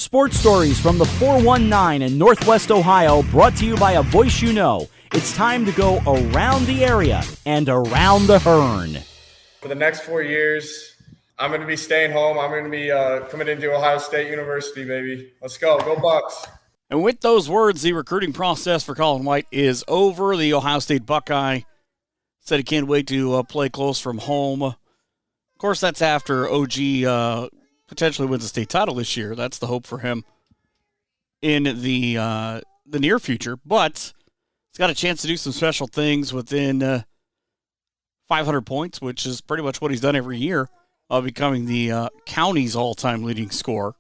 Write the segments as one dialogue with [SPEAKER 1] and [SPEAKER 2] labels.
[SPEAKER 1] Sports stories from the 419 in Northwest Ohio, brought to you by a voice you know. It's time to go around the area and around the Hearn.
[SPEAKER 2] For the next 4 years, I'm going to be staying home. I'm going to be coming into Ohio State University, baby. Let's go. Go Bucks.
[SPEAKER 3] And with those words, the recruiting process for Colin White is over. The Ohio State Buckeye said he can't wait to play close from home. Of course, that's after OG potentially wins the state title this year. That's the hope for him in the near future. But he's got a chance to do some special things within 500 points, which is pretty much what he's done every year, becoming the county's all-time leading scorer.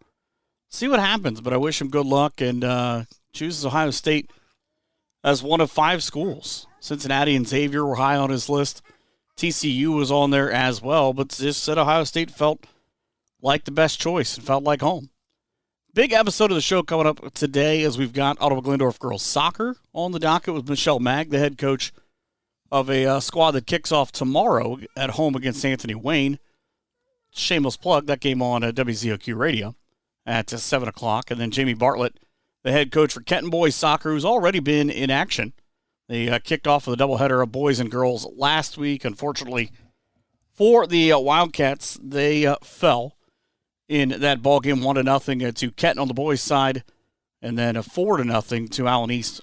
[SPEAKER 3] See what happens, but I wish him good luck, and chooses Ohio State as one of 5 schools. Cincinnati and Xavier were high on his list. TCU was on there as well, but just said Ohio State felt like the best choice and felt like home. Big episode of the show coming up today as we've got Ottawa-Glandorf girls soccer on the docket with Michelle Maag, the head coach of a squad that kicks off tomorrow at home against Anthony Wayne. Shameless plug, that game on WZOQ Radio at 7 o'clock. And then Jamie Bartlett, the head coach for Kenton boys soccer, who's already been in action. They kicked off with a doubleheader of boys and girls last week. Unfortunately, for the Wildcats, they fell in that ball game 1-0 to Kenton on the boys' side, and then 4-0 to Allen East.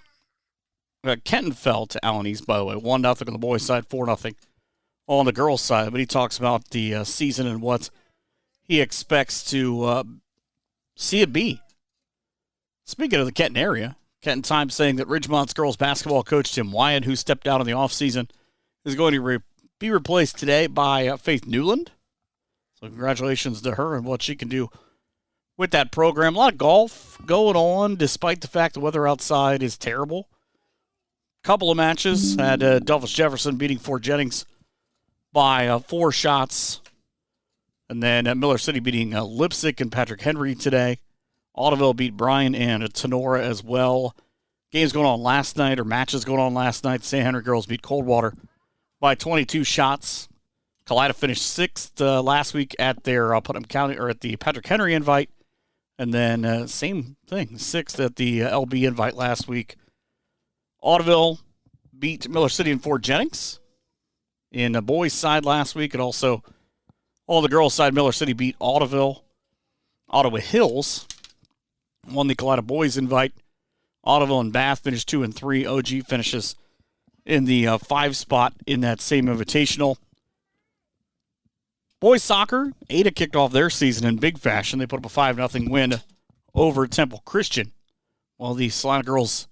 [SPEAKER 3] Kenton fell to Allen East, by the way, 1-0 on the boys' side, 4-0 on the girls' side. But he talks about the season and what he expects to see it be. Speaking of the Kenton area, Kenton Times saying that Ridgemont's girls basketball coach Tim Wyatt, who stepped out in the offseason, is going to be replaced today by Faith Newland. So congratulations to her and what she can do with that program. A lot of golf going on, despite the fact the weather outside is terrible. Couple of matches. Had Delphus Jefferson beating Fort Jennings by 4 shots. And then Miller City beating Lipsick and Patrick Henry today. Audubon beat Bryan and Tenora as well. Games going on last night, or matches going on last night. St. Henry girls beat Coldwater by 22 shots. Kalida finished 6th last week at their Putnam County, or at the Patrick Henry invite. And then same thing, 6th at the LB invite last week. Audubon beat Miller City and Fort Jennings in the boys' side last week. And also on the girls' side, Miller City beat Audubon. Ottawa Hills won the Kalida boys invite. Audubon and Bath finished 2 and 3. OG finishes in the 5 spot in that same invitational. Boys soccer, Ada kicked off their season in big fashion. They put up a 5-0 win over Temple Christian, while the Salina girls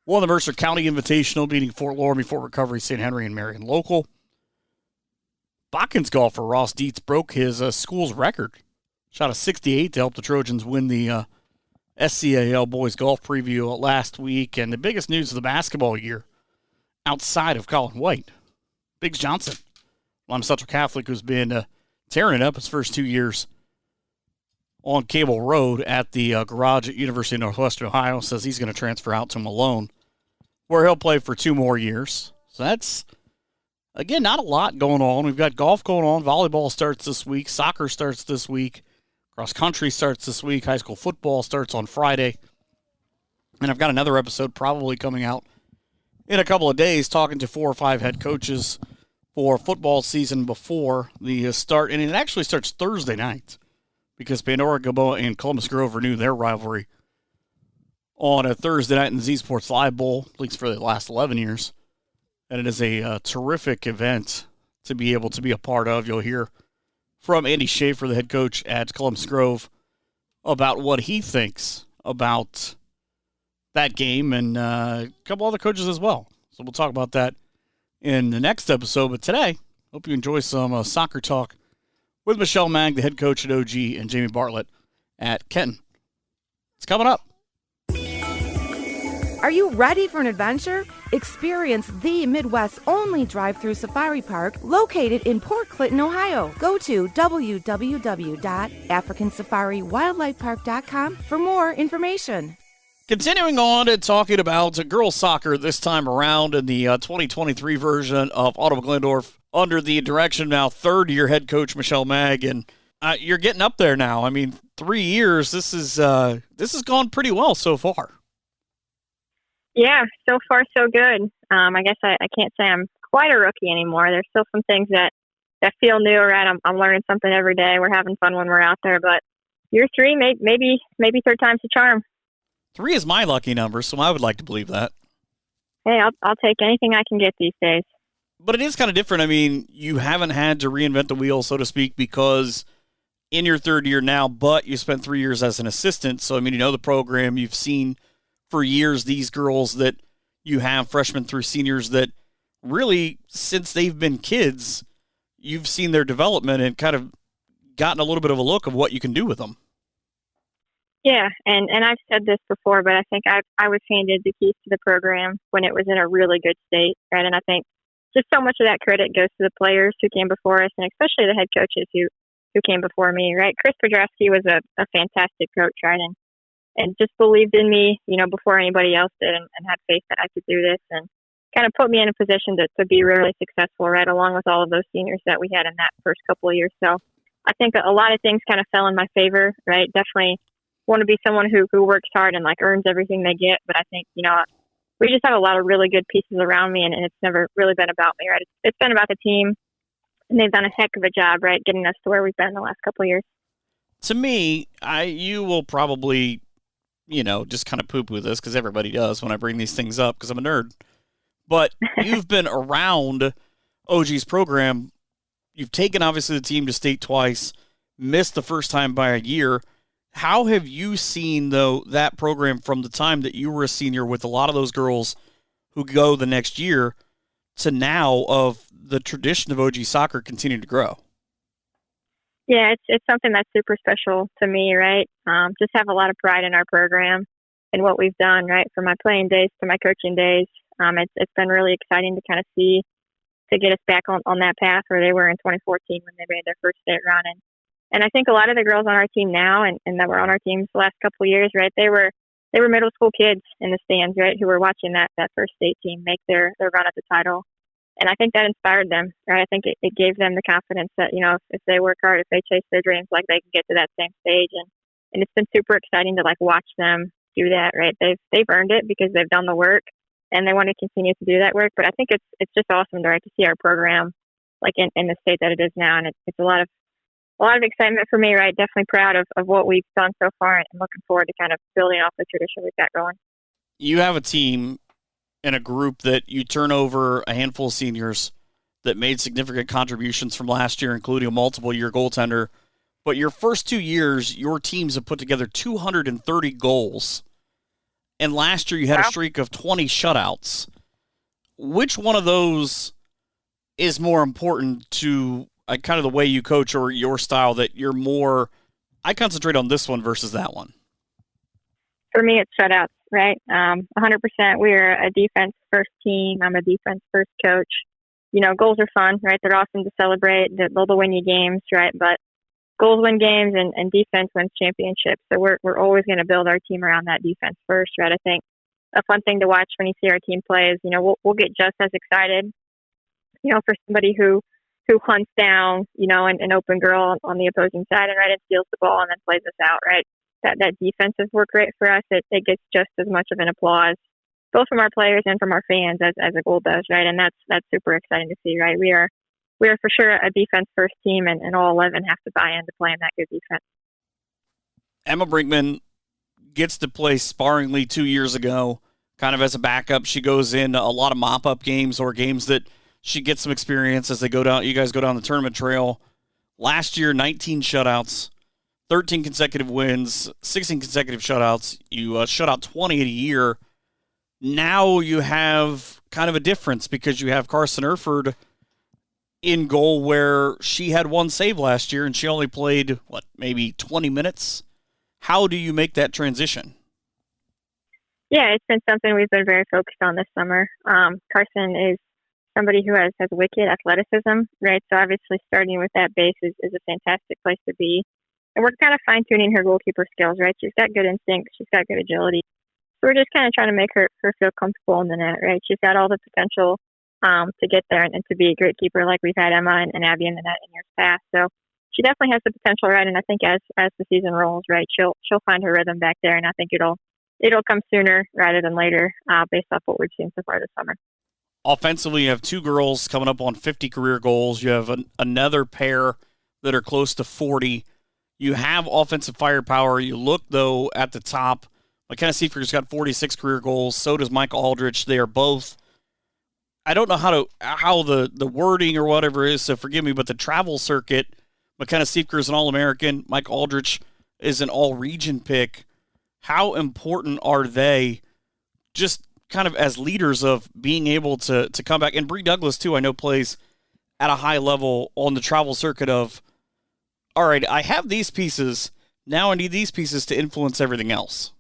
[SPEAKER 3] won the Mercer County Invitational, beating Fort Loramie, Fort Recovery, St. Henry, and Marion Local. Botkins golfer Ross Dietz broke his school's record. Shot a 68 to help the Trojans win the SCAL Boys Golf Preview last week. And the biggest news of the basketball year, outside of Colin White, Biggs Johnson, Lima Central Catholic, who's been tearing it up his first 2 years on Cable Road at the garage at University of Northwestern Ohio, says he's going to transfer out to Malone, where he'll play for 2 more years. So that's, again, not a lot going on. We've got golf going on. Volleyball starts this week. Soccer starts this week. Cross country starts this week. High school football starts on Friday. And I've got another episode probably coming out in a couple of days, talking to 4 or 5 head coaches for football season before the start. And it actually starts Thursday night, because Pandora, Gilboa, and Columbus Grove renew their rivalry on a Thursday night in the Z Sports Live Bowl, at least for the last 11 years. And it is a terrific event to be able to be a part of. You'll hear from Andy Schaefer, the head coach at Columbus Grove, about what he thinks about that game, and a couple other coaches as well. So we'll talk about that in the next episode. But today, hope you enjoy some soccer talk with Michelle Maag, the head coach at OG, and Jamie Bartlett at Kenton. It's coming up.
[SPEAKER 4] Are you ready for an adventure? Experience the Midwest's only drive-through safari park located in Port Clinton, Ohio. Go to www.africansafariwildlifepark.com for more information.
[SPEAKER 3] Continuing on and talking about girls soccer this time around in the 2023 version of Ottawa-Glandorf under the direction of now third-year head coach Michelle Maag. And You're getting up there now. I mean, 3 years. This has gone pretty well so far.
[SPEAKER 5] Yeah, so far so good. I guess I can't say I'm quite a rookie anymore. There's still some things that feel new, right? I'm learning something every day. We're having fun when we're out there, but year 3, maybe third time's the charm.
[SPEAKER 3] 3 is my lucky number, so I would like to believe that.
[SPEAKER 5] Hey, I'll take anything I can get these days.
[SPEAKER 3] But it is kind of different. I mean, you haven't had to reinvent the wheel, so to speak, because in your 3rd year now, but you spent 3 years as an assistant. So, I mean, you know the program. You've seen for years these girls that you have, freshmen through seniors, that really, since they've been kids, you've seen their development and kind of gotten a little bit of a look of what you can do with them.
[SPEAKER 5] Yeah, and I've said this before, but I think I was handed the keys to the program when it was in a really good state, right? And I think just so much of that credit goes to the players who came before us, and especially the head coaches who came before me, right? Chris Podrowski was a fantastic coach, right? And just believed in me, before anybody else did, and had faith that I could do this, and kind of put me in a position to be really successful, right? Along with all of those seniors that we had in that first couple of years. So I think a lot of things kind of fell in my favor, right? Definitely want to be someone who works hard and earns everything they get. But I think, we just have a lot of really good pieces around me, and it's never really been about me, right? It's been about the team, and they've done a heck of a job, right? Getting us to where we've been the last couple of years.
[SPEAKER 3] To me, you will probably, just kind of poo-poo this because everybody does when I bring these things up because I'm a nerd. But you've been around OG's program. You've taken, obviously, the team to state twice, missed the first time by a year. How have you seen, though, that program from the time that you were a senior with a lot of those girls who go the next year to now of the tradition of OG soccer continuing to grow?
[SPEAKER 5] Yeah, it's something that's super special to me, right? Just have a lot of pride in our program and what we've done, right? From my playing days to my coaching days. It's been really exciting to kind of see, to get us back on that path where they were in 2014 when they made their first state run. And I think a lot of the girls on our team now and that were on our teams the last couple of years, right, they were middle school kids in the stands, right, who were watching that first state team make their run at the title. And I think that inspired them, right? I think it gave them the confidence that, if they work hard, if they chase their dreams, they can get to that same stage. And it's been super exciting to watch them do that, right? They've earned it because they've done the work and they want to continue to do that work. But I think it's just awesome, right, to see our program in the state that it is now. And it's a lot of excitement for me, right? Definitely proud of what we've done so far and looking forward to kind of building off the tradition we've got going.
[SPEAKER 3] You have a team and a group that you turn over a handful of seniors that made significant contributions from last year, including a multiple-year goaltender. But your first 2 years, your teams have put together 230 goals. And last year you had a streak of 20 shutouts. Which one of those is more important to kind of the way you coach or your style that you're more, I concentrate on this one versus that one?
[SPEAKER 5] For me, it's shutouts, right? 100%. We're a defense first team. I'm a defense first coach. Goals are fun, right? They're awesome to celebrate. They'll win you games, right? But goals win games and defense wins championships. So we're always going to build our team around that defense first, right? I think a fun thing to watch when you see our team play is, we'll get just as excited, for somebody who hunts down, an open girl on the opposing side and steals the ball and then plays us out, right? That defensive work rate for us, it gets just as much of an applause, both from our players and from our fans as a goal does, right? And that's super exciting to see, right? We are for sure a defense first team, and all 11 have to buy into playing that good defense.
[SPEAKER 3] Emma Brinkman gets to play sparingly 2 years ago, kind of as a backup. She goes in a lot of mop-up games or games that she gets some experience as they go down. You guys go down the tournament trail. Last year, 19 shutouts, 13 consecutive wins, 16 consecutive shutouts. You shut out 20 in a year. Now you have kind of a difference because you have Carson Erford in goal where she had one save last year and she only played, maybe 20 minutes. How do you make that transition?
[SPEAKER 5] Yeah, it's been something we've been very focused on this summer. Carson is somebody who has wicked athleticism, right? So obviously starting with that base is a fantastic place to be. And we're kind of fine-tuning her goalkeeper skills, right? She's got good instinct. She's got good agility. So we're just kind of trying to make her feel comfortable in the net, right? She's got all the potential to get there and to be a great keeper like we've had Emma and Abby in the net in years past. So she definitely has the potential, right? And I think as the season rolls, right, she'll find her rhythm back there, and I think it'll come sooner rather than later, based off what we've seen so far this summer.
[SPEAKER 3] Offensively, you have two girls coming up on 50 career goals. You have another pair that are close to 40. You have offensive firepower. You look, though, at the top. McKenna Seifried's got 46 career goals. So does Michael Aldrich. They are both, I don't know how the wording or whatever is, so forgive me, but the travel circuit, McKenna Seifried is an All-American. Mike Aldrich is an all-region pick. How important are they just kind of as leaders of being able to come back? And Bree Douglas, too, I know plays at a high level on the travel circuit of, all right, I have these pieces. Now I need these pieces to influence everything else.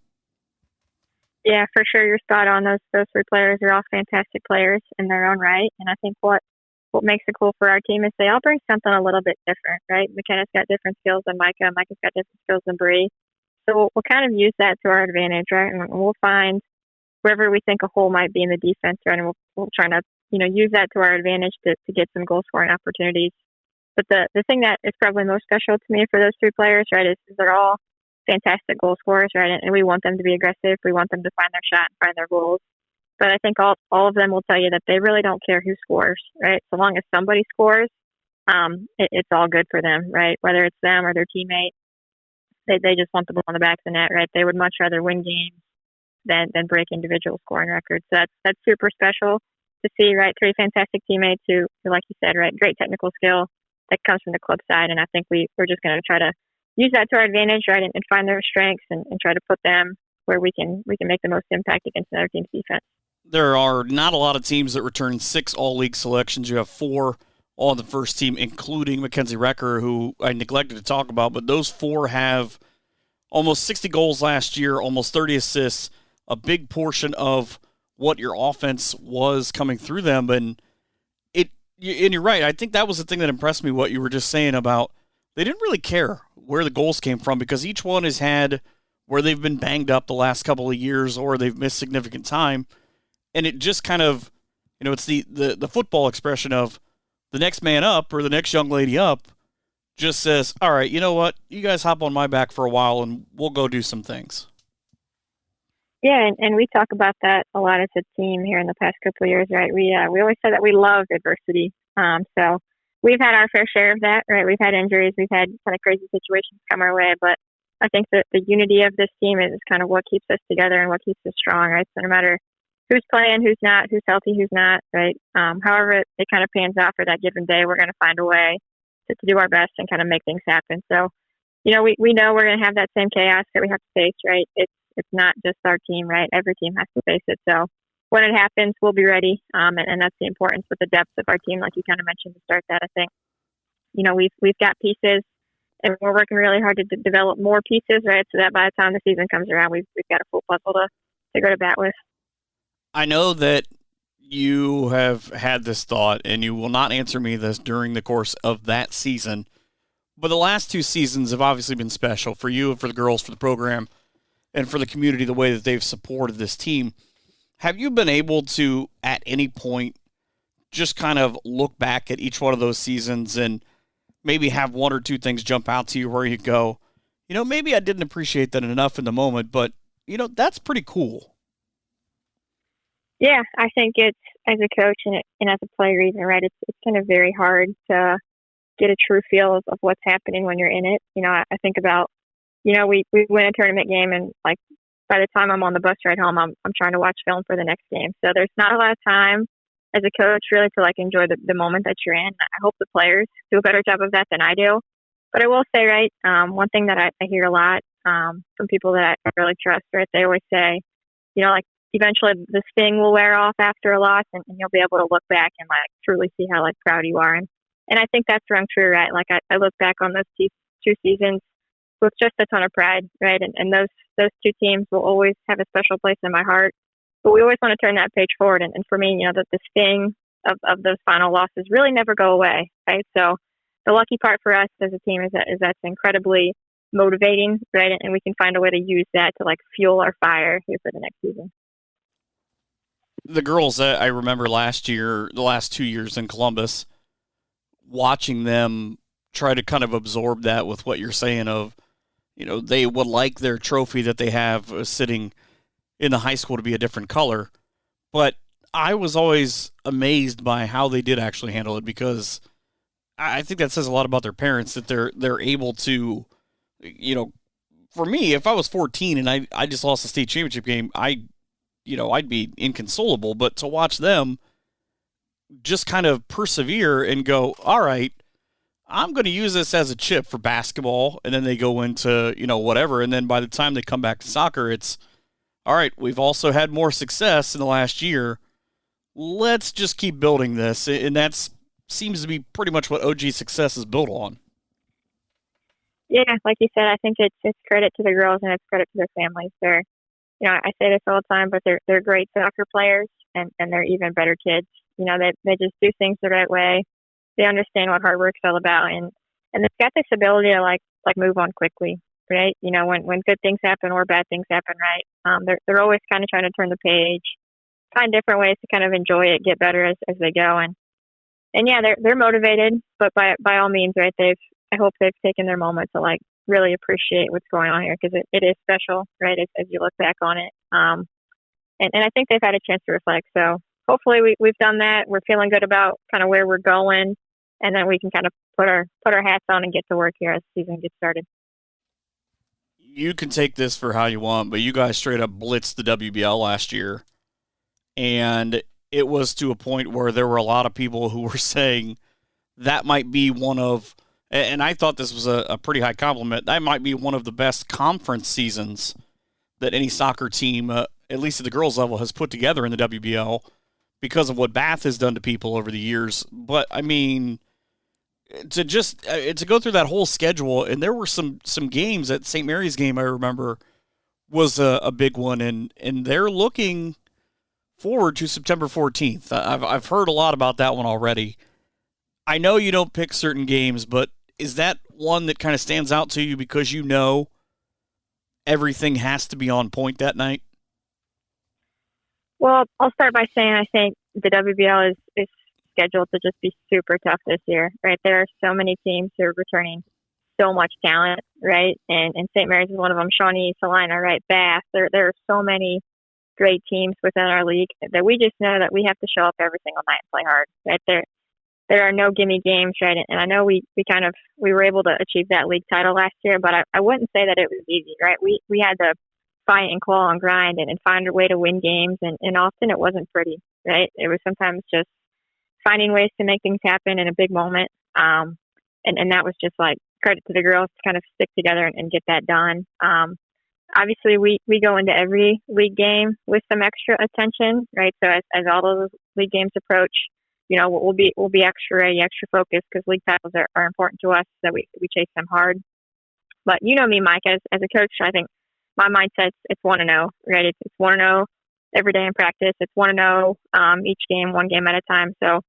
[SPEAKER 5] Yeah, for sure. You're spot on. Those three players are all fantastic players in their own right. And I think what makes it cool for our team is they all bring something a little bit different, right? McKenna's got different skills than Micah. Micah's got different skills than Bree. So we'll kind of use that to our advantage, right? And we'll find wherever we think a hole might be in the defense, right? And we'll try to, use that to our advantage to get some goal scoring opportunities. But the thing that is probably most special to me for those three players, right, is they're all fantastic goal scorers, right? And we want them to be aggressive. We want them to find their shot and find their goals. But I think all of them will tell you that they really don't care who scores, right? So long as somebody scores, it's all good for them, right? Whether it's them or their teammate, they just want the ball in the back of the net, right? They would much rather win games than break individual scoring records. So that's super special to see, right? Three fantastic teammates who, like you said, right, great technical skill that comes from the club side. And I think we're just going to try to use that to our advantage, right, and find their strengths and try to put them where we can make the most impact against another team's defense.
[SPEAKER 3] There are not a lot of teams that return 6 all-league selections. You have 4 on the first team, including Mackenzie Recker, who I neglected to talk about, but those 4 have almost 60 goals last year, almost 30 assists, a big portion of what your offense was coming through them. And you're right. I think that was the thing that impressed me, what you were just saying about they didn't really care where the goals came from because each one has had where they've been banged up the last couple of years or they've missed significant time. And it just kind of, it's the football expression of the next man up or the next young lady up just says, all right, you know what? You guys hop on my back for a while and we'll go do some things.
[SPEAKER 5] Yeah, and we talk about that a lot as a team here in the past couple of years, right? We always said that we love adversity. So we've had our fair share of that, right? We've had injuries, we've had kind of crazy situations come our way, but I think that the unity of this team is kind of what keeps us together and what keeps us strong, right? So no matter who's playing, who's not, who's healthy, who's not, right? However it kind of pans out for that given day, we're going to find a way to do our best and kind of make things happen. So, we know we're going to have that same chaos that we have to face, right? It's not just our team, right? Every team has to face it. So when it happens, we'll be ready. And that's the importance with the depth of our team, like you kind of mentioned to start that. I think, we've got pieces and we're working really hard to develop more pieces, right? So that by the time the season comes around, we've got a full puzzle to go to bat with.
[SPEAKER 3] I know that you have had this thought, and you will not answer me this during the course of that season, but the last 2 seasons have obviously been special for you and for the girls, for the program, and for the community, the way that they've supported this team. Have you been able to, at any point, just kind of look back at each one of those seasons and maybe have 1 or 2 things jump out to you where you go, maybe I didn't appreciate that enough in the moment, but, that's pretty cool.
[SPEAKER 5] Yeah, I think it's, as a coach and as a player even, right, it's kind of very hard to get a true feel of what's happening when you're in it. I think about, we win a tournament game and, like, by the time I'm on the bus ride home, I'm trying to watch film for the next game. So there's not a lot of time as a coach really to, like, enjoy the moment that you're in. I hope the players do a better job of that than I do. But I will say, right, one thing that I hear a lot from people that I really trust, right, they always say, like, eventually the sting will wear off after a loss and you'll be able to look back and, like, truly see how, like, proud you are. And I think that's rung true, right? Like, I look back on those 2 seasons with just a ton of pride, right? And those 2 teams will always have a special place in my heart. But we always want to turn that page forward. And for me, the sting of those final losses really never go away, right? So the lucky part for us as a team is that's incredibly motivating, right? And we can find a way to use that to, like, fuel our fire here for the next season.
[SPEAKER 3] The girls, I remember last year, the last 2 years in Columbus, watching them try to kind of absorb that with what you're saying of, they would like their trophy that they have sitting in the high school to be a different color. But I was always amazed by how they did actually handle it, because I think that says a lot about their parents, that they're able to, for me, if I was 14 and I just lost the state championship game, I'd be inconsolable. But to watch them just kind of persevere and go, all right, I'm going to use this as a chip for basketball, and then they go into, whatever, and then by the time they come back to soccer, it's, all right, we've also had more success in the last year. Let's just keep building this, and that seems to be pretty much what OG success is built on.
[SPEAKER 5] Yeah, like you said, I think it's credit to the girls and it's credit to their families. They're, I say this all the time, but they're great soccer players, and they're even better kids. They just do things the right way. They understand what hard work's all about, and they've got this ability to like move on quickly, right? When good things happen or bad things happen, right? They're always kind of trying to turn the page, find different ways to kind of enjoy it, get better as they go, and yeah, they're motivated, but by all means, right? I hope they've taken their moment to like really appreciate what's going on here, because it is special, right? As you look back on it, and I think they've had a chance to reflect. So hopefully we've done that. We're feeling good about kind of where we're going, and then we can kind of put our hats on and get to work here as the season gets started.
[SPEAKER 3] You can take this for how you want, but you guys straight up blitzed the WBL last year, and it was to a point where there were a lot of people who were saying that might be one of, and I thought this was a pretty high compliment, that might be one of the best conference seasons that any soccer team, at least at the girls level, has put together in the WBL, because of what Bath has done to people over the years. But, I mean, to go through that whole schedule, and there were some games, at St. Mary's game, I remember, was a big one, and they're looking forward to September 14th. I've heard a lot about that one already. I know you don't pick certain games, but is that one that kind of stands out to you because everything has to be on point that night?
[SPEAKER 5] Well, I'll start by saying I think the WBL is scheduled to just be super tough this year, right? There are so many teams who are returning so much talent, right? And St. Mary's is one of them. Shawnee, Salina, right? Bath. There are so many great teams within our league that we just know that we have to show up every single night and play hard, right? There are no gimme games, right? And I know we were able to achieve that league title last year, but I wouldn't say that it was easy, right? We had to fight and claw and grind and find a way to win games, and often it wasn't pretty, right? It was sometimes just finding ways to make things happen in a big moment, and that was just like credit to the girls to kind of stick together and get that done. Obviously, we go into every league game with some extra attention, right? So as all those league games approach, we'll be extra ready, extra focused, because league titles are important to us, that we chase them hard. But you know me, Mike, as a coach, I think my mindset's it's 1-0, right? It's 1-0 every day in practice. It's 1-0 each game, one game at a time. So,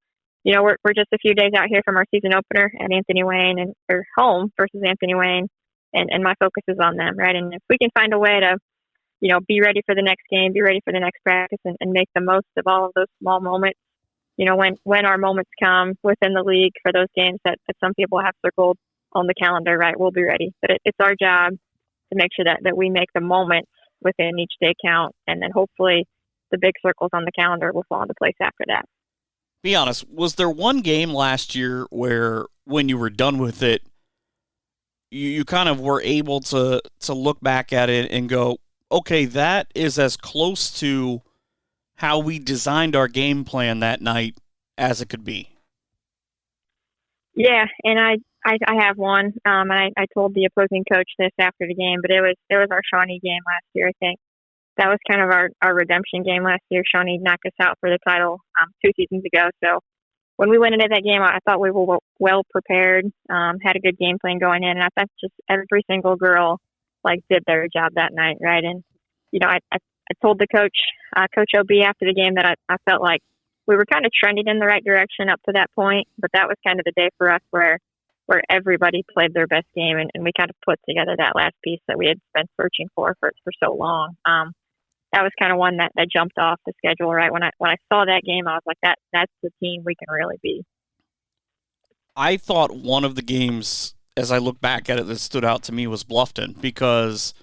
[SPEAKER 5] we're just a few days out here from our season opener at Anthony Wayne or home versus Anthony Wayne. And my focus is on them, right? And if we can find a way to, be ready for the next game, be ready for the next practice, and make the most of all of those small moments, when our moments come within the league for those games that some people have circled on the calendar, right, we'll be ready. But it's our job to make sure that we make the moments within each day count, and then hopefully the big circles on the calendar will fall into place after that.
[SPEAKER 3] Be honest, was there one game last year where when you were done with it, you kind of were able to look back at it and go, okay, that is as close to how we designed our game plan that night as it could be?
[SPEAKER 5] Yeah, and I have one, and I told the opposing coach this after the game, but it was our Shawnee game last year, I think. That was kind of our redemption game last year. Shawnee knocked us out for the title 2 seasons ago, so when we went into that game, I thought we were well prepared, had a good game plan going in, and I thought just every single girl did their job that night, right? And I told the coach, Coach OB, after the game that I felt like we were kind of trending in the right direction up to that point, but that was kind of the day for us where everybody played their best game, and we kind of put together that last piece that we had been searching for so long. That was kind of one that jumped off the schedule, right? When I saw that game, I was like, that's the team we can really be.
[SPEAKER 3] I thought one of the games, as I look back at it, that stood out to me was Bluffton, because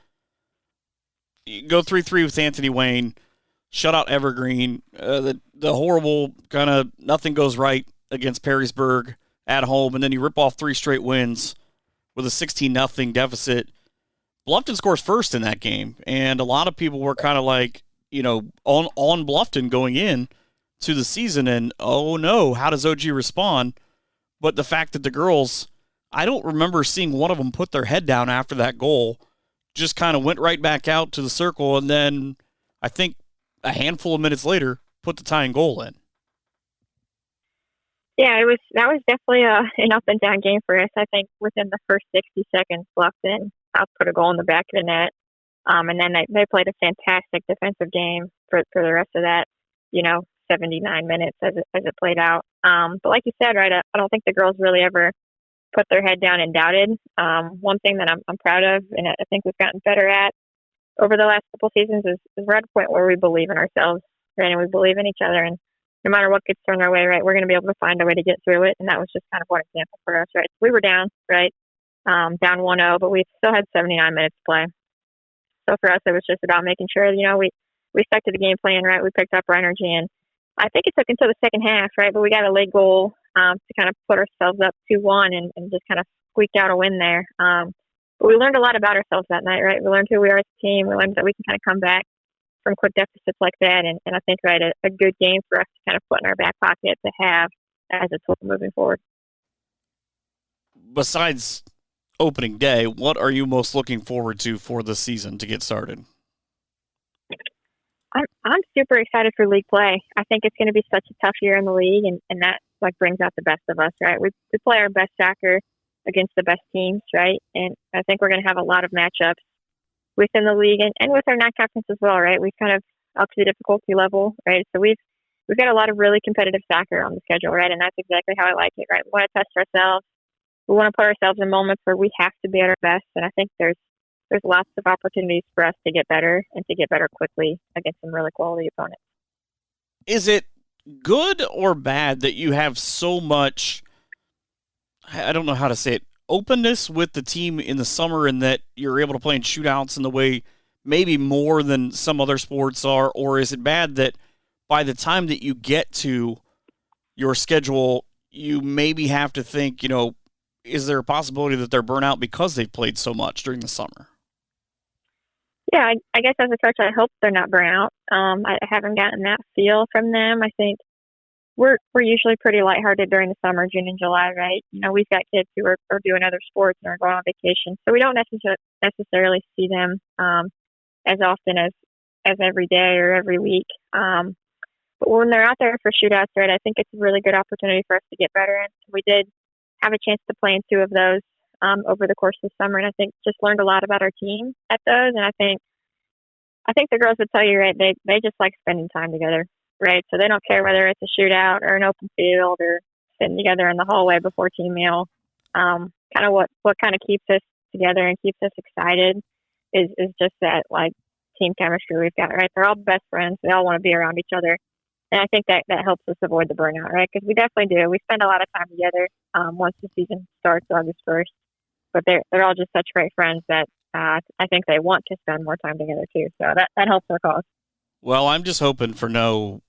[SPEAKER 3] you go 3-3 with Anthony Wayne, shut out Evergreen, the horrible kind of nothing goes right against Perrysburg at home, and then you rip off 3 straight wins with a 16-0 deficit. Bluffton scores first in that game, and a lot of people were kind of like, on Bluffton going in to the season, and oh no, how does OG respond? But the fact that the girls, I don't remember seeing one of them put their head down after that goal, just kind of went right back out to the circle, and then I think a handful of minutes later put the tying goal in.
[SPEAKER 5] Yeah, that was definitely an up and down game for us. I think within the first 60 seconds, Bluffton put a goal in the back of the net, and then they played a fantastic defensive game for the rest of that, 79 minutes as it played out. But like you said, right, I don't think the girls really ever put their head down and doubted. One thing that I'm proud of, and I think we've gotten better at over the last couple seasons, is we're at a point where we believe in ourselves, right, and we believe in each other. And no matter what gets thrown our way, right, we're going to be able to find a way to get through it. And that was just kind of one example for us, right? We were down, right, down 1-0, but we still had 79 minutes to play. So for us, it was just about making sure, we stuck to the game plan, right? We picked up our energy, and I think it took until the second half, right? But we got a late goal to kind of put ourselves up 2-1 and just kind of squeaked out a win there. But we learned a lot about ourselves that night, right? We learned who we are as a team. We learned that we can kind of come back from quick deficits like that. And I think, right, a good game for us to kind of put in our back pocket to have as a tool moving forward.
[SPEAKER 3] Besides opening day, what are you most looking forward to for the season to get started?
[SPEAKER 5] I'm super excited for league play. I think it's going to be such a tough year in the league, and that brings out the best of us, right? We play our best soccer against the best teams, right? And I think we're going to have a lot of matchups within the league and with our non-conference as well, right? We've kind of upped the difficulty level, right? So we've got a lot of really competitive soccer on the schedule, right? And that's exactly how I like it, right? We want to test ourselves. We want to put ourselves in moments where we have to be at our best, and I think there's lots of opportunities for us to get better and to get better quickly against some really quality opponents.
[SPEAKER 3] Is it good or bad that you have so much, I don't know how to say it, openness with the team in the summer, and that you're able to play in shootouts in the way maybe more than some other sports are? Or is it bad that by the time that you get to your schedule, you maybe have to think, is there a possibility that they're burnt out because they've played so much during the summer?
[SPEAKER 5] Yeah, I guess as a coach, I hope they're not burnt out. I haven't gotten that feel from them. I think we're usually pretty lighthearted during the summer, June and July, right? We've got kids who are doing other sports and are going on vacation, so we don't necessarily see them as often as every day or every week. But when they're out there for shootouts, right, I think it's a really good opportunity for us to get better. And we did have a chance to play in 2 of those over the course of the summer, and I think just learned a lot about our team at those. And I think the girls would tell you, right, they just like spending time together, right? So they don't care whether it's a shootout or an open field or sitting together in the hallway before team meal. Kind of what kind of keeps us together and keeps us excited is just that like team chemistry we've got, right? They're all best friends. They all want to be around each other. And I think that helps us avoid the burnout, right? Because we definitely do. We spend a lot of time together once the season starts August 1st. But they're all just such great friends that I think they want to spend more time together too. So that helps our cause.
[SPEAKER 3] Well, I'm just hoping for no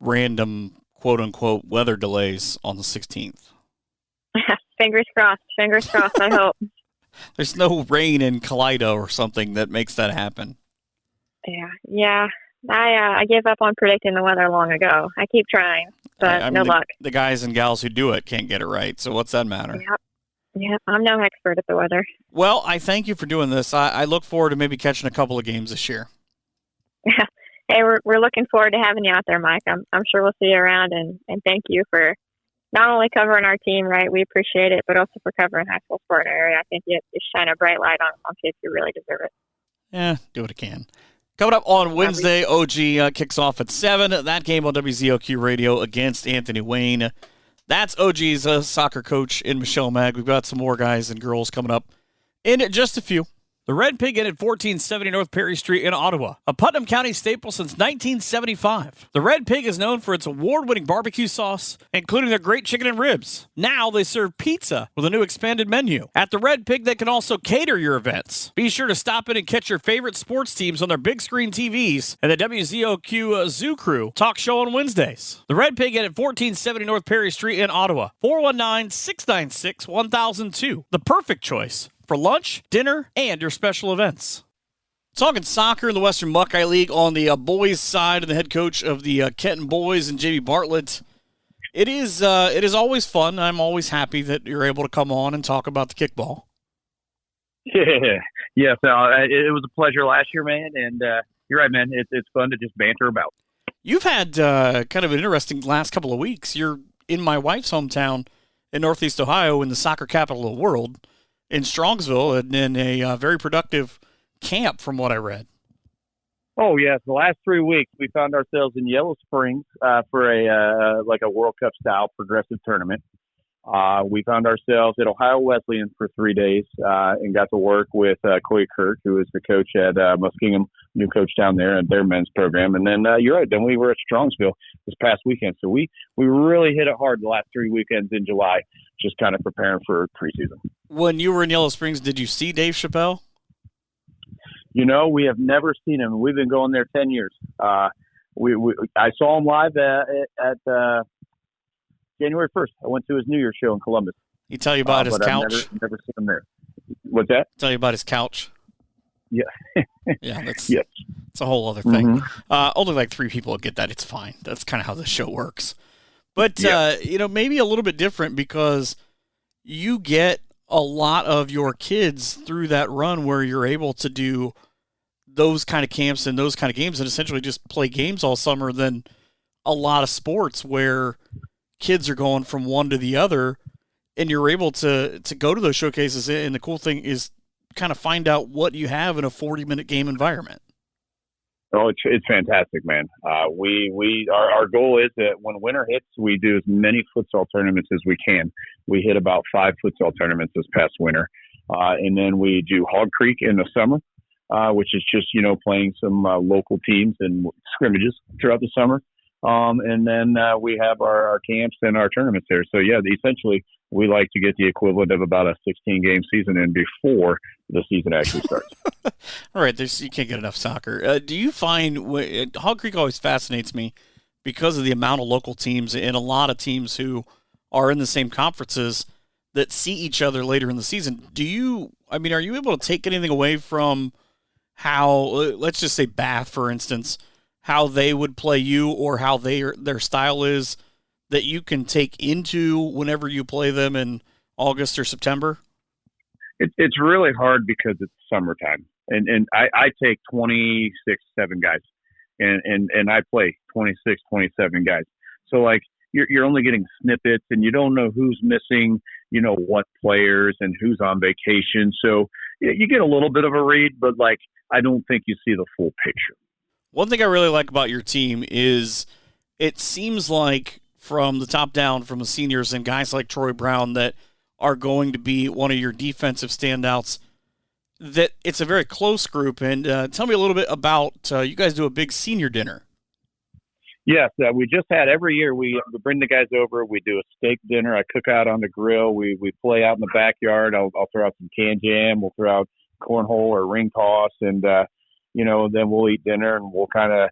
[SPEAKER 3] random quote-unquote weather delays on the 16th.
[SPEAKER 5] Fingers crossed, I hope.
[SPEAKER 3] There's no rain in Kaleido or something that makes that happen.
[SPEAKER 5] Yeah. I gave up on predicting the weather long ago. I keep trying, but no luck.
[SPEAKER 3] The guys and gals who do it can't get it right, so what's that matter?
[SPEAKER 5] Yep, I'm no expert at the weather.
[SPEAKER 3] Well, I thank you for doing this. I look forward to maybe catching a couple of games this year.
[SPEAKER 5] Hey, we're looking forward to having you out there, Mike. I'm sure we'll see you around, and thank you for not only covering our team, right? We appreciate it, but also for covering high school sport in our area. I think you shine a bright light on kids who really deserve it.
[SPEAKER 3] Yeah, do what I can. Coming up on Wednesday, OG kicks off at 7. That game on WZOQ Radio against Anthony Wayne. That's OG's soccer coach in Michelle Maag. We've got some more guys and girls coming up in just a few. The Red Pig Inn at 1470 North Perry Street in Ottawa, a Putnam County staple since 1975. The Red Pig is known for its award-winning barbecue sauce, including their great chicken and ribs. Now they serve pizza with a new expanded menu. At the Red Pig, they can also cater your events. Be sure to stop in and catch your favorite sports teams on their big screen TVs and the WZOQ Zoo Crew talk show on Wednesdays. The Red Pig Inn at 1470 North Perry Street in Ottawa, 419-696-1002. The perfect choice for lunch, dinner, and your special events. Talking soccer in the Western Buckeye League on the boys' side, and the head coach of the Kenton boys and Jamie Bartlett. It is always fun. I'm always happy that you're able to come on and talk about the kickball.
[SPEAKER 6] Yeah, yes, it was a pleasure last year, man, and you're right, man. It's fun to just banter about.
[SPEAKER 3] You've had kind of an interesting last couple of weeks. You're in my wife's hometown in Northeast Ohio, in the soccer capital of the world, in Strongsville, and in a very productive camp, from what I read.
[SPEAKER 6] Oh, yes. The last 3 weeks, we found ourselves in Yellow Springs for a World Cup style progressive tournament. We found ourselves at Ohio Wesleyan for 3 days and got to work with Coy Kirk, who is the coach at Muskingum, new coach down there at their men's program. And then you're right. Then we were at Strongsville this past weekend. So we really hit it hard the last 3 weekends in July, just kind of preparing for preseason.
[SPEAKER 3] When you were in Yellow Springs, did you see Dave Chappelle?
[SPEAKER 6] You know, we have never seen him. We've been going there 10 years. I saw him live at January 1st. I went to his New Year's show in Columbus.
[SPEAKER 3] He tell you about his couch?
[SPEAKER 6] I've never seen him there. What's that?
[SPEAKER 3] Tell you about his couch?
[SPEAKER 6] Yeah.
[SPEAKER 3] Yeah, it's a whole other thing.
[SPEAKER 6] Mm-hmm.
[SPEAKER 3] Only like 3 people will get that. It's fine. That's kind of how the show works. But,
[SPEAKER 6] yeah.
[SPEAKER 3] Maybe a little bit different because you get a lot of your kids through that run where you're able to do those kind of camps and those kind of games and essentially just play games all summer than a lot of sports where kids are going from one to the other, and you're able to go to those showcases. And the cool thing is kind of find out what you have in a 40-minute game environment.
[SPEAKER 6] Oh, it's fantastic, man. Our goal is that when winter hits, we do as many futsal tournaments as we can. We hit about 5 futsal tournaments this past winter. And then we do Hog Creek in the summer, which is just, playing some local teams and scrimmages throughout the summer. And then we have our camps and our tournaments there. So, yeah, essentially we like to get the equivalent of about a 16-game season in before the season actually starts.
[SPEAKER 3] All right, you can't get enough soccer. Do you find Hog Creek always fascinates me because of the amount of local teams and a lot of teams who are in the same conferences that see each other later in the season. Are you able to take anything away from how, let's just say Bath, for instance, how they would play you or how their style is that you can take into whenever you play them in August or September?
[SPEAKER 6] It's really hard because it's summertime. And I take 26-7 guys and I play 26, 27 guys. So like you're only getting snippets and you don't know who's missing, what players and who's on vacation. So you get a little bit of a read, but like, I don't think you see the full picture.
[SPEAKER 3] One thing I really like about your team is it seems like from the top down, from the seniors and guys like Troy Brown that are going to be one of your defensive standouts, that it's a very close group. And tell me a little bit about, you guys do a big senior dinner.
[SPEAKER 6] Yes, we just had every year. We bring the guys over. We do a steak dinner. I cook out on the grill. We play out in the backyard. I'll throw out some can jam. We'll throw out cornhole or ring toss. And, then we'll eat dinner and we'll kind of,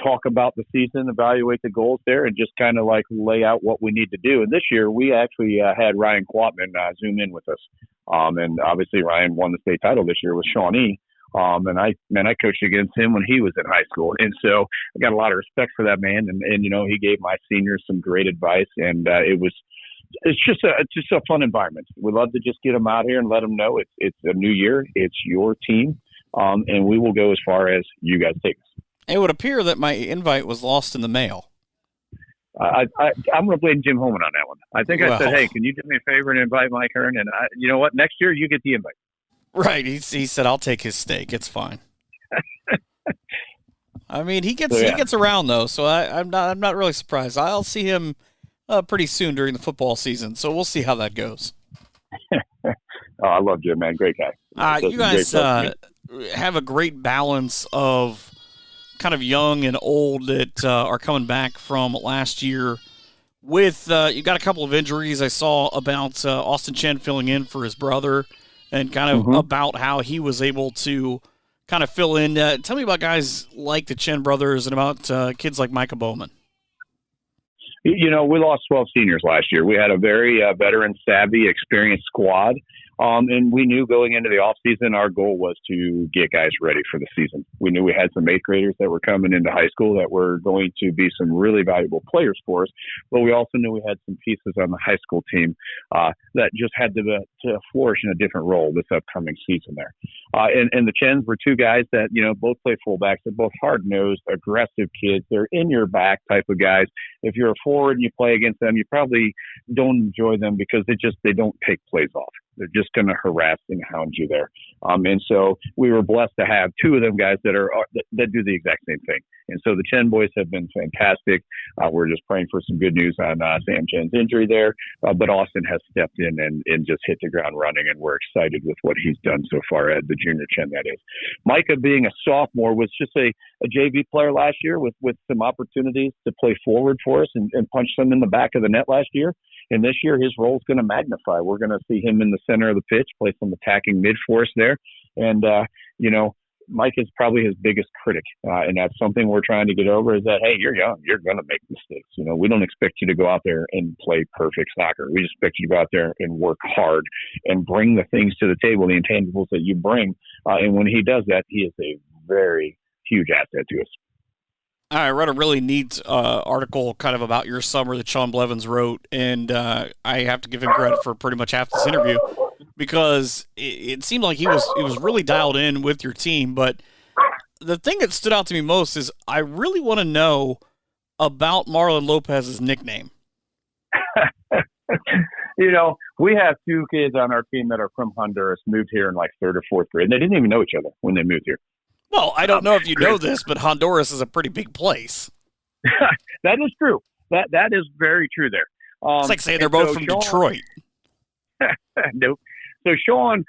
[SPEAKER 6] talk about the season, evaluate the goals there, and just kind of like lay out what we need to do. And this year we actually had Ryan Quatman zoom in with us. And obviously Ryan won the state title this year with Shawnee. And I coached against him when he was in high school. And so I got a lot of respect for that man. And he gave my seniors some great advice. And it's just a fun environment. We love to just get them out here and let them know it's a new year. It's your team. And we will go as far as you guys take us.
[SPEAKER 3] It would appear that my invite was lost in the mail.
[SPEAKER 6] I'm going to blame Jim Holman on that one. I think I said, hey, can you do me a favor and invite Mike Hearn? And you know what? Next year you get the invite.
[SPEAKER 3] Right. He said, I'll take his steak. It's fine. I mean, he gets around though. So I'm not really surprised. I'll see him pretty soon during the football season. So we'll see how that goes.
[SPEAKER 6] I love Jim, man. Great guy.
[SPEAKER 3] You guys have a great balance of kind of young and old that are coming back from last year. With you got a couple of injuries. I saw about Austin Chen filling in for his brother, and kind of about how he was able to kind of fill in. Tell me about guys like the Chen brothers and about kids like Micah Bowman.
[SPEAKER 6] We lost 12 seniors last year. We had a very veteran-savvy, experienced squad. And we knew going into the offseason, our goal was to get guys ready for the season. We knew we had some 8th graders that were coming into high school that were going to be some really valuable players for us. But we also knew we had some pieces on the high school team that just had to flourish in a different role this upcoming season there. And the Chens were 2 guys that, both play fullbacks. They're both hard-nosed, aggressive kids. They're in-your-back type of guys. If you're a forward and you play against them, you probably don't enjoy them because they don't take plays off. They're just going to harass and hound you there. And so we were blessed to have 2 of them guys that do the exact same thing. And so the Chen boys have been fantastic. We're just praying for some good news on Sam Chen's injury there. But Austin has stepped in and just hit the ground running, and we're excited with what he's done so far at the junior Chen, that is. Micah, being a sophomore, was just a JV player last year with some opportunities to play forward for us and punch some in the back of the net last year. And this year, his role is going to magnify. We're going to see him in the center of the pitch, play some attacking mid for us there. And, Mike is probably his biggest critic. And that's something we're trying to get over is that, hey, you're young. You're going to make mistakes. We don't expect you to go out there and play perfect soccer. We just expect you to go out there and work hard and bring the things to the table, the intangibles that you bring. And when he does that, he is a very huge asset to us.
[SPEAKER 3] I read a really neat article kind of about your summer that Sean Blevins wrote, and I have to give him credit for pretty much half this interview because it seemed like he was really dialed in with your team. But the thing that stood out to me most is I really want to know about Marlon Lopez's nickname.
[SPEAKER 6] We have 2 kids on our team that are from Honduras, moved here in like 3rd or 4th grade. They didn't even know each other when they moved here.
[SPEAKER 3] Well, I don't know if you know this, but Honduras is a pretty big place.
[SPEAKER 6] That is true. That is very true there.
[SPEAKER 3] It's like saying they're both from Detroit.
[SPEAKER 6] Nope. So Sean,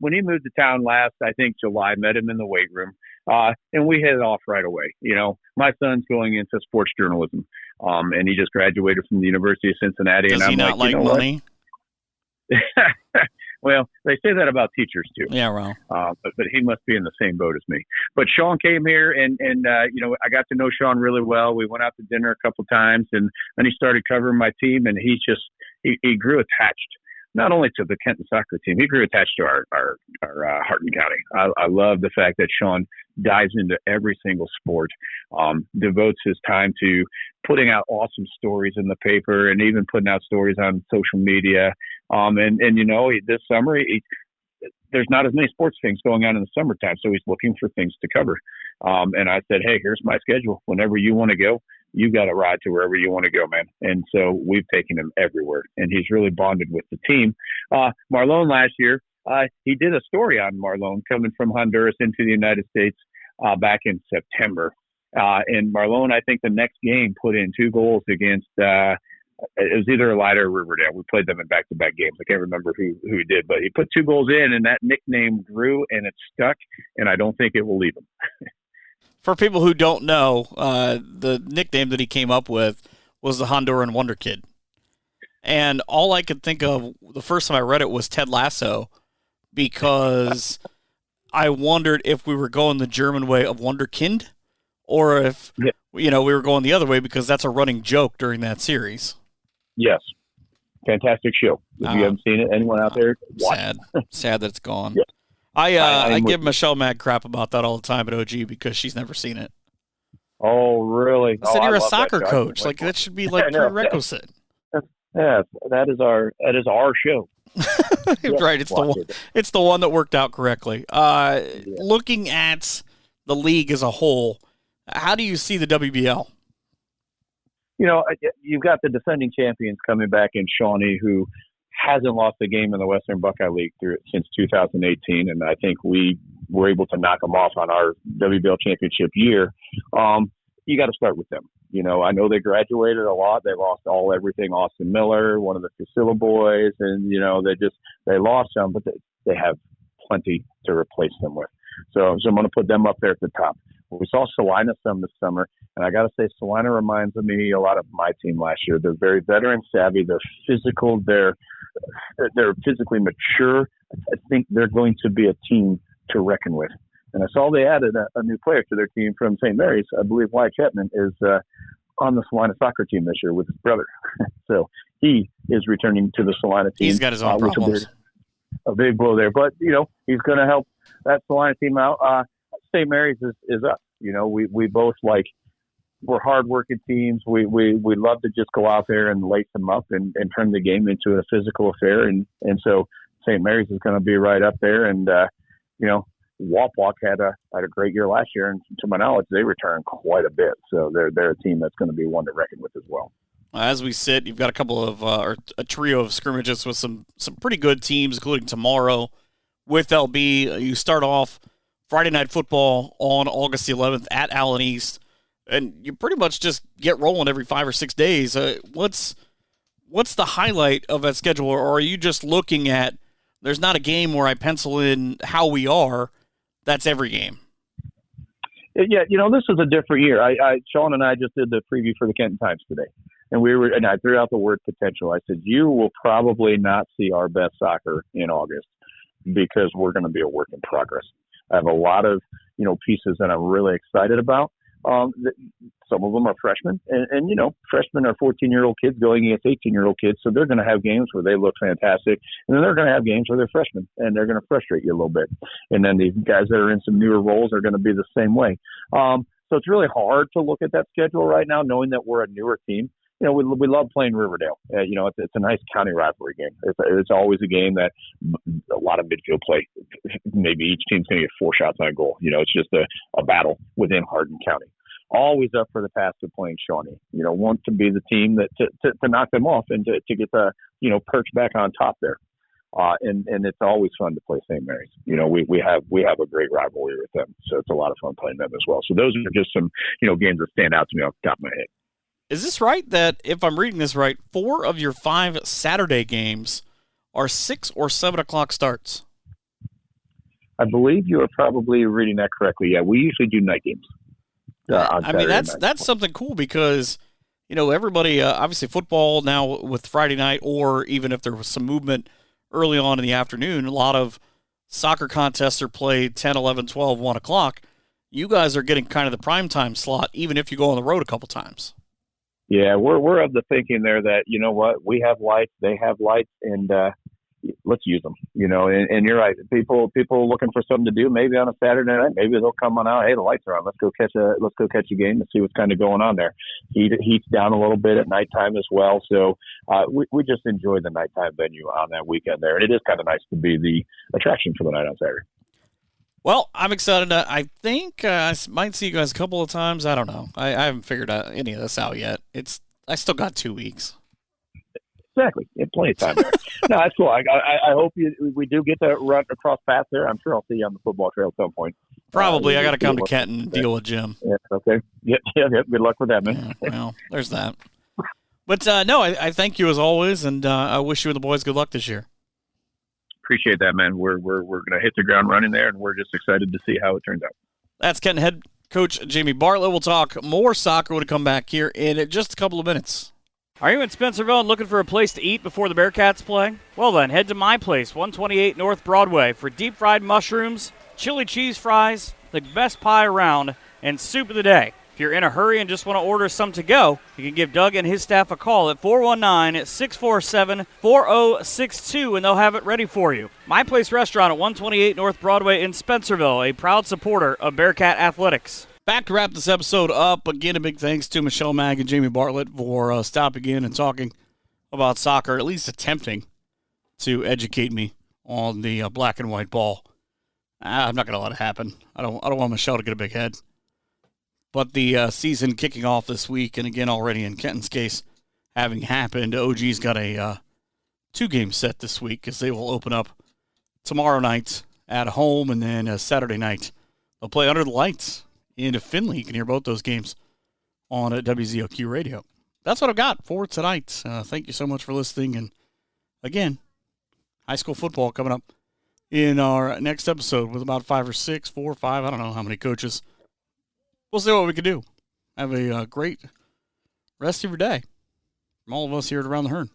[SPEAKER 6] when he moved to town last, I think July, met him in the weight room, and we hit it off right away. My son's going into sports journalism, and he just graduated from the University of Cincinnati.
[SPEAKER 3] Does
[SPEAKER 6] and
[SPEAKER 3] he
[SPEAKER 6] I'm
[SPEAKER 3] not like money?
[SPEAKER 6] Well, they say that about teachers too.
[SPEAKER 3] Yeah, well.
[SPEAKER 6] But he must be in the same boat as me. But Sean came here, and I got to know Sean really well. We went out to dinner a couple times, and then he started covering my team, and he grew attached not only to the Kenton soccer team, he grew attached to our Hardin County. I love the fact that Sean dives into every single sport, devotes his time to putting out awesome stories in the paper and even putting out stories on social media. This summer, there's not as many sports things going on in the summertime, so he's looking for things to cover. And I said, hey, here's my schedule. Whenever you want to go, you got to ride to wherever you want to go, man. And so we've taken him everywhere, and he's really bonded with the team. Marlon last year, he did a story on Marlon coming from Honduras into the United States back in September. And Marlon, I think the next game put in 2 goals against it was either Elida or Riverdale. We played them in back-to-back games. I can't remember who he did, but he put 2 goals in, and that nickname grew, and it stuck, and I don't think it will leave him.
[SPEAKER 3] For people who don't know, the nickname that he came up with was the Honduran Wonder Kid. And all I could think of the first time I read it was Ted Lasso, because I wondered if we were going the German way of Wunderkind, or if we were going the other way, because that's a running joke during that series.
[SPEAKER 6] Yes. Fantastic show. If you haven't seen it, anyone out there, watch.
[SPEAKER 3] Sad that it's gone.
[SPEAKER 6] Yeah.
[SPEAKER 3] I give Michelle Maag crap about that all the time at OG because she's never seen it.
[SPEAKER 6] Oh, really?
[SPEAKER 3] I said you're a soccer coach. Like, that should be like prerequisite.
[SPEAKER 6] Yeah, that is our show.
[SPEAKER 3] Right. It's the one that worked out correctly. Looking at the league as a whole, how do you see the WBL?
[SPEAKER 6] You've got the defending champions coming back in Shawnee, who hasn't lost a game in the Western Buckeye League since 2018, and I think we were able to knock them off on our WBL championship year. You got to start with them. I know they graduated a lot. They lost everything. Austin Miller, one of the Casilla boys, and they lost some, but they have plenty to replace them with. So I'm going to put them up there at the top. We saw Salina some this summer, and I got to say, Salina reminds me a lot of my team last year. They're very veteran savvy. They're physical. They're physically mature. I think they're going to be a team to reckon with. And I saw they added a new player to their team from St. Mary's. I believe Wyatt Chapman is on the Salina soccer team this year with his brother. So he is returning to the Salina team.
[SPEAKER 3] He's got his own problems.
[SPEAKER 6] A big blow there. But, he's going to help that Salina team out. St. Mary's is us. We both we're hardworking teams. We love to just go out there and lace them up and turn the game into a physical affair. And so St. Mary's is going to be right up there. And, Walk had a great year last year, and to my knowledge, they returned quite a bit. So they're a team that's going to be one to reckon with as well.
[SPEAKER 3] As we sit, you've got a couple of or a trio of scrimmages with some pretty good teams, including tomorrow with LB. You start off Friday Night Football on August the 11th at Allen East, and you pretty much just get rolling every 5 or 6 days. What's the highlight of that schedule, or are you just looking at there's not a game where I pencil in how we are? That's every game.
[SPEAKER 6] Yeah, this is a different year. Sean and I just did the preview for the Kenton Times today, and I threw out the word potential. I said, you will probably not see our best soccer in August because we're going to be a work in progress. I have a lot of, pieces that I'm really excited about. Some of them are freshmen, and freshmen are 14-year-old kids going against 18-year-old kids, so they're going to have games where they look fantastic, and then they're going to have games where they're freshmen, and they're going to frustrate you a little bit. And then the guys that are in some newer roles are going to be the same way. So it's really hard to look at that schedule right now, knowing that we're a newer team. We love playing Riverdale. It's a nice county rivalry game. It's always a game that a lot of midfield play. Maybe each team's going to get 4 shots on goal. It's just a battle within Hardin County. Always up for the task of playing Shawnee. Want to be the team that to knock them off and to get the perch back on top there. And it's always fun to play St. Mary's. We have a great rivalry with them, so it's a lot of fun playing them as well. So those are just some games that stand out to me off the top of my head.
[SPEAKER 3] Is this right that, if I'm reading this right, 4 of your 5 Saturday games are 6 or 7 o'clock starts?
[SPEAKER 6] I believe you are probably reading that correctly. Yeah, we usually do night games.
[SPEAKER 3] That's something cool because, everybody, obviously football now with Friday night, or even if there was some movement early on in the afternoon, a lot of soccer contests are played 10, 11, 12, 1 o'clock. You guys are getting kind of the primetime slot, even if you go on the road a couple times.
[SPEAKER 6] Yeah, we're of the thinking there that, we have lights, they have lights, and let's use them, and you're right. People looking for something to do, maybe on a Saturday night, maybe they'll come on out. Hey, the lights are on. Let's go catch a game and see what's kind of going on there. Heats down a little bit at nighttime as well. So we just enjoy the nighttime venue on that weekend there. And it is kind of nice to be the attraction for the night on Saturday.
[SPEAKER 3] Well, I'm excited. I think I might see you guys a couple of times. I don't know. I haven't figured out any of this out yet. I still got 2 weeks.
[SPEAKER 6] Exactly. You have plenty of time there. No, that's cool. I hope we do get to run across paths there. I'm sure I'll see you on the football trail at some point.
[SPEAKER 3] Probably. I got to come to Kenton and deal with Jim.
[SPEAKER 6] Yeah, okay. Yeah. Good luck with that, man.
[SPEAKER 3] Yeah, well, there's that. But, no, I thank you as always, and I wish you and the boys good luck this year.
[SPEAKER 6] Appreciate that, man. We're going to hit the ground running there, and we're just excited to see how it turns out.
[SPEAKER 3] That's Kenton head coach Jamie Bartlett. We'll talk more soccer when we come back here in just a couple of minutes.
[SPEAKER 1] Are you in Spencerville and looking for a place to eat before the Bearcats play? Well then, head to my place, 128 North Broadway, for deep-fried mushrooms, chili cheese fries, the best pie around, and soup of the day. If you're in a hurry and just want to order some to go, you can give Doug and his staff a call at 419-647-4062, and they'll have it ready for you. My Place Restaurant at 128 North Broadway in Spencerville, a proud supporter of Bearcat Athletics.
[SPEAKER 3] Back to wrap this episode up. Again, a big thanks to Michelle Maag and Jamie Bartlett for stopping in and talking about soccer, at least attempting to educate me on the black and white ball. I'm not going to let it happen. I don't want Michelle to get a big head. But the season kicking off this week, and again already in Kenton's case, having happened, OG's got a 2-game set this week because they will open up tomorrow night at home, and then Saturday night they'll play under the lights into Findlay. You can hear both those games on WZOQ Radio. That's what I've got for tonight. Thank you so much for listening. And again, high school football coming up in our next episode with about 4 or 5, I don't know how many coaches. We'll see what we can do. Have a great rest of your day from all of us here at Around the Hearn.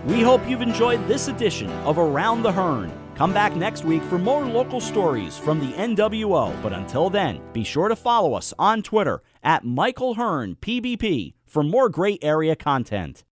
[SPEAKER 7] We hope you've enjoyed this edition of Around the Hearn. Come back next week for more local stories from the NWO. But until then, be sure to follow us on Twitter at Michael Hearn PBP for more great area content.